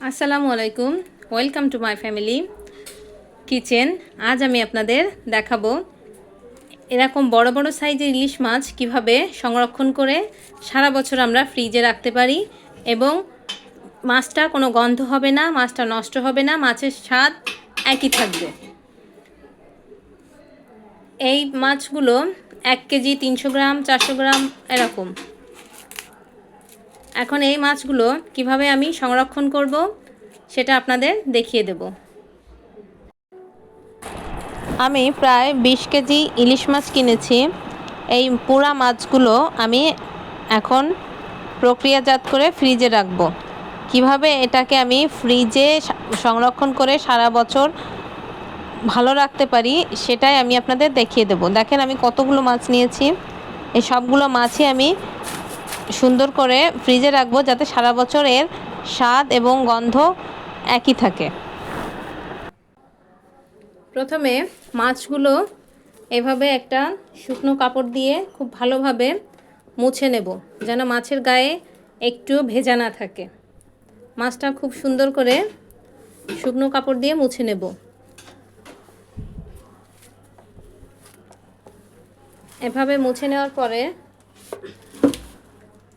আসসালামু আলাইকুম, welcome to my family kitchen. আজ আমি আপনাদের দেখাবো এরকম বড় বড় সাইজের ইলিশ মাছ কিভাবে সংরক্ষণ করে সারা বছর আমরা ফ্রিজে রাখতে পারি এবং মাছটা কোনো গন্ধ হবে না, মাছটা নষ্ট হবে না, মাছের স্বাদ একই থাকবে। এই মাছগুলো 1 কেজি 300 গ্রাম 400 গ্রাম এরকম। এখন এই মাছগুলো কিভাবে আমি সংরক্ষণ করব সেটা আপনাদের দেখিয়ে দেব। আমি প্রায় 20 কেজি ইলিশ মাছ কিনেছি। এই পুরা মাছগুলো আমি এখন প্রক্রিয়াজাত করে ফ্রিজে রাখবো। কিভাবে এটাকে আমি ফ্রিজে সংরক্ষণ করে সারা বছর ভালো রাখতে পারি সেটাই আমি আপনাদের দেখিয়ে দেব। দেখেন আমি কতগুলো মাছ নিয়েছি। এই সবগুলো মাছই আমি সুন্দর করে ফ্রিজে রাখবো যাতে সারা বছর এর স্বাদ এবং গন্ধ একই থাকে। প্রথমে মাছগুলো এভাবে একটা শুকনো কাপড় দিয়ে খুব ভালোভাবে মুছে নেব, যেন মাছের গায়ে একটু ভেজা না থাকে। মাছটা খুব সুন্দর করে শুকনো কাপড় দিয়ে মুছে নেব। এভাবে মুছে নেওয়ার পরে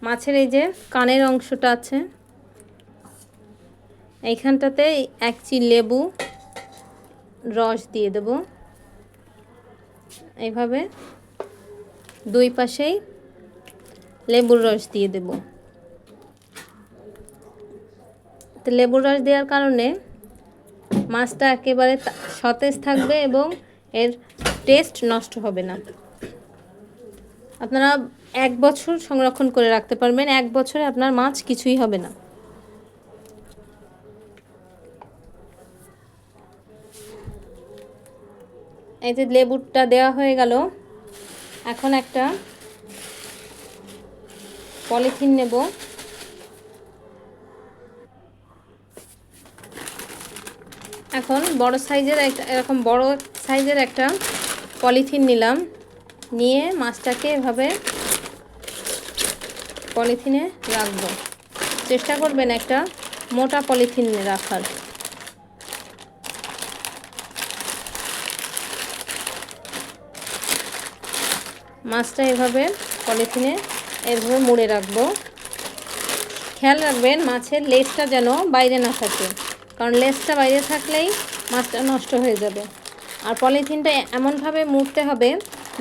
মাছের এই যে কানের অংশটা আছে, এইখানটাতে 1 চিল লেবু রস দিয়ে দেব। এইভাবে দুই পাশেই লেবুর রস দিয়ে দেব। তো লেবুর রস দেওয়ার কারণে মাছটা একেবারে সতেজ থাকবে এবং এর টেস্ট নষ্ট হবে না। আপনারা 1 বছর সংরক্ষণ করে রাখতে পারবেন। 1 বছরে আপনার মাছ কিছুই হবে না। এই যে লেবুটা দেওয়া হয়ে গেল। এখন একটা পলিথিন নেব। এখন বড় সাইজের এরকম বড় সাইজের একটা পলিথিন নিলাম। নিয়ে মাছটাকে এভাবে পলিথিনে রাখবো। চেষ্টা করবেন একটা মোটা পলিথিনে রাখার। মাছটা এভাবে পলিথিনে এভাবে মুড়ে রাখবো। খেয়াল রাখবেন মাছের লেজটা যেন বাইরে না থাকে, কারণ লেজটা বাইরে থাকলেই মাছটা নষ্ট হয়ে যাবে। আর পলিথিনটা এমনভাবে মুড়তে হবে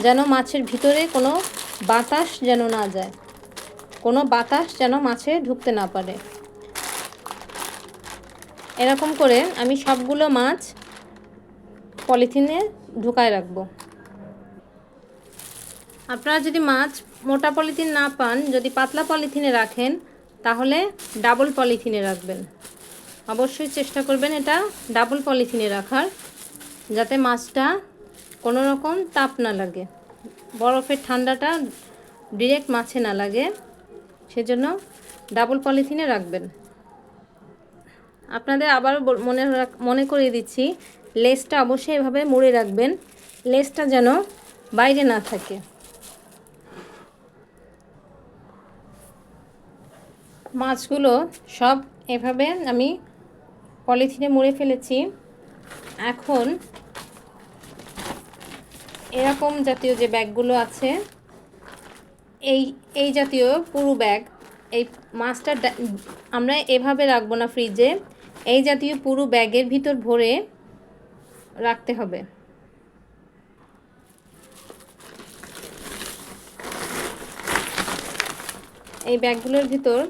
যেন মাছের ভিতরে কোনো বাতাস যেন না যায়, কোনো বাতাস যেন মাছে ঢুকতে না পারে। এরকম করে আমি সবগুলো মাছ পলিথিনে ঢুকায় রাখবো। আপনারা যদি মাছ মোটা পলিথিন না পান, যদি পাতলা পলিথিনে রাখেন তাহলে ডাবল পলিথিনে রাখবেন। অবশ্যই চেষ্টা করবেন এটা ডাবল পলিথিনে রাখার, যাতে মাছটা কোনো রকম তাপ না লাগে, বরফের ঠান্ডাটা ডিরেক্ট মাছে না লাগে, সেজন্য ডাবল পলিথিনে রাখবেন। আপনাদের আবারও মনে করিয়ে দিচ্ছি, লেজটা অবশ্যই এভাবে মুড়ে রাখবেন, লেজটা যেন বাইরে না থাকে। মাছগুলো সব এভাবে আমি পলিথিনে মুড়ে ফেলেছি। এখন এরকম জাতীয় যে ব্যাগগুলো আছে, এই জাতীয় পুরো ব্যাগ, এই মাছটা আমরা এভাবে রাখবো না ফ্রিজে, এই জাতীয় পুরো ব্যাগের ভিতর ভরে রাখতে হবে। এই ব্যাগগুলোর ভিতর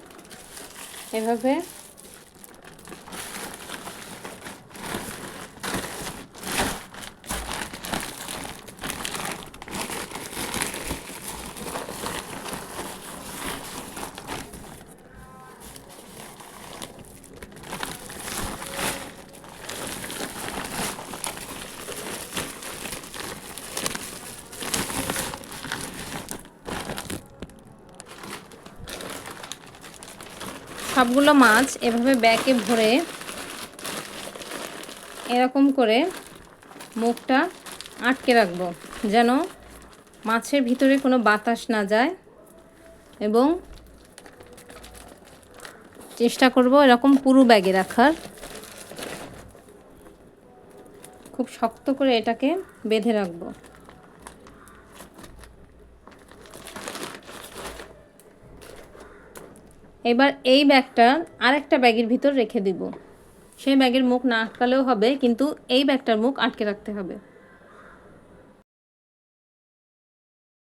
এভাবে সবগুলো মাছ এভাবে ব্যাগে ভরে এরকম করে মুখটা আটকে রাখবো, যেন মাছের ভিতরে কোনো বাতাস না যায় এবং চেষ্টা করব এরকম পুরো ব্যাগে রাখার। খুব শক্ত করে এটাকে বেঁধে রাখবো। এবার এই ব্যাগটা আরেকটা ব্যাগের ভিতর রেখে দিব। সেই ব্যাগের মুখ না আটকালেও হবে, কিন্তু এই ব্যাগটার মুখ আটকে রাখতে হবে।